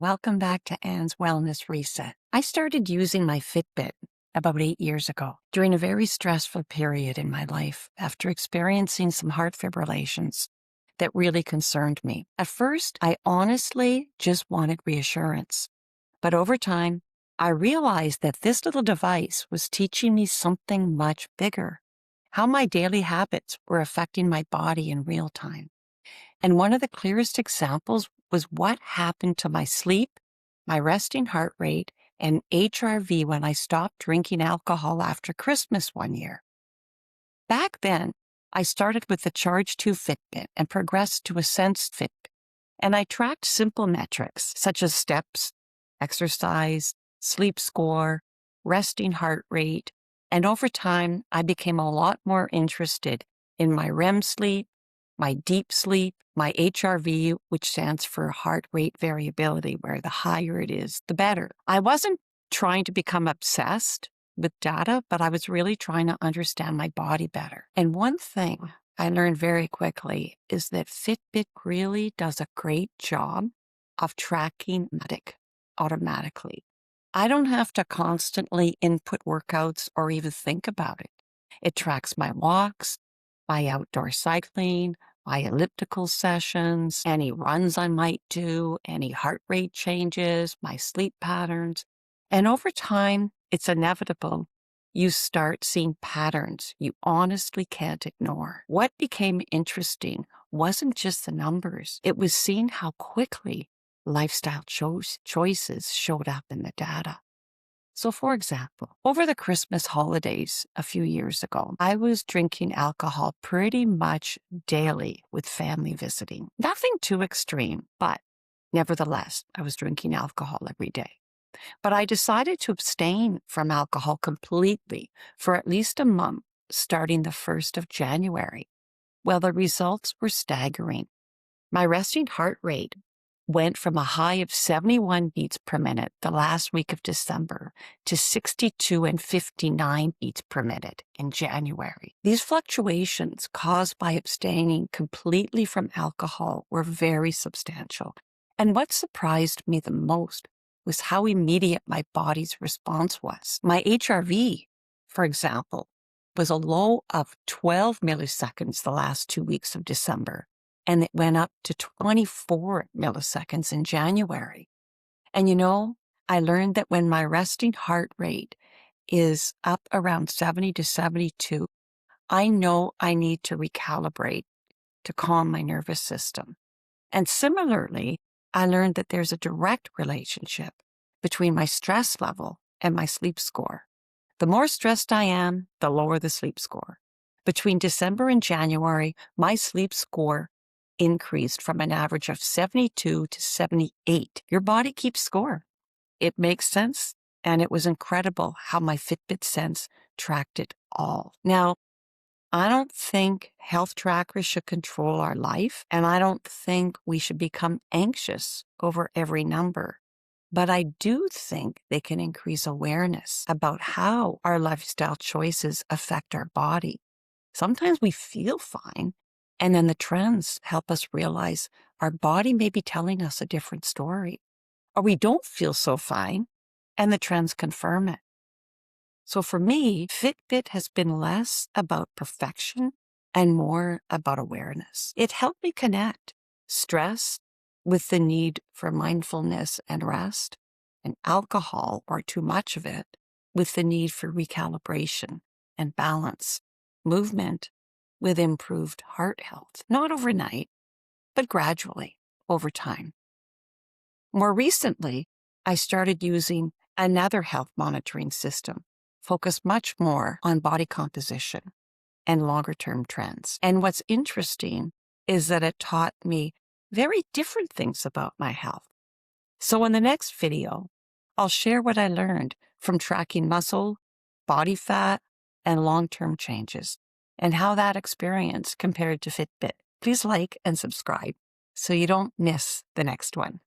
Welcome back to Anne's Wellness Reset. I started using my Fitbit about 8 years ago during a very stressful period in my life after experiencing some heart fibrillations that really concerned me. At first, I honestly just wanted reassurance. But over time, I realized that this little device was teaching me something much bigger, how my daily habits were affecting my body in real time. And one of the clearest examples was what happened to my sleep, my resting heart rate, and HRV when I stopped drinking alcohol after Christmas one year. Back then, I started with the Charge 2 Fitbit and progressed to a Sense Fitbit. And I tracked simple metrics such as steps, exercise, sleep score, resting heart rate. And over time, I became a lot more interested in my REM sleep, my deep sleep, my HRV, which stands for heart rate variability, where the higher it is, the better. I wasn't trying to become obsessed with data, but I was really trying to understand my body better. And one thing I learned very quickly is that Fitbit really does a great job of tracking automatically. I don't have to constantly input workouts or even think about it. It tracks my walks, my outdoor cycling, my elliptical sessions, any runs I might do, any heart rate changes, my sleep patterns. And over time, it's inevitable. You start seeing patterns you honestly can't ignore. What became interesting wasn't just the numbers, it was seeing how quickly lifestyle choices showed up in the data. So, for example, over the Christmas holidays a few years ago, I was drinking alcohol pretty much daily with family visiting. Nothing too extreme, but nevertheless, I was drinking alcohol every day. But I decided to abstain from alcohol completely for at least a month, starting the 1st of January. Well, the results were staggering. My resting heart rate went from a high of 71 beats per minute the last week of December to 62 and 59 beats per minute in January. These fluctuations caused by abstaining completely from alcohol were very substantial. And what surprised me the most was how immediate my body's response was. My HRV, for example, was a low of 12 milliseconds the last 2 weeks of December, and it went up to 24 milliseconds in January. And I learned that when my resting heart rate is up around 70 to 72, I know I need to recalibrate to calm my nervous system. And similarly, I learned that there's a direct relationship between my stress level and my sleep score. The more stressed I am, the lower the sleep score. Between December and January, my sleep score increased from an average of 72 to 78. Your body keeps score. It makes sense, and it was incredible how my Fitbit Sense tracked it all. Now, I don't think health trackers should control our life, and I don't think we should become anxious over every number. But I do think they can increase awareness about how our lifestyle choices affect our body. Sometimes we feel fine, and then the trends help us realize our body may be telling us a different story. Or we don't feel so fine, and the trends confirm it. So for me, Fitbit has been less about perfection and more about awareness. It helped me connect stress with the need for mindfulness and rest, and alcohol, or too much of it, with the need for recalibration and balance, movement with improved heart health. Not overnight, but gradually over time. More recently, I started using another health monitoring system, focused much more on body composition and longer-term trends. And what's interesting is that it taught me very different things about my health. So in the next video, I'll share what I learned from tracking muscle, body fat, and long-term changes, and how that experience compared to Fitbit. Please like and subscribe so you don't miss the next one.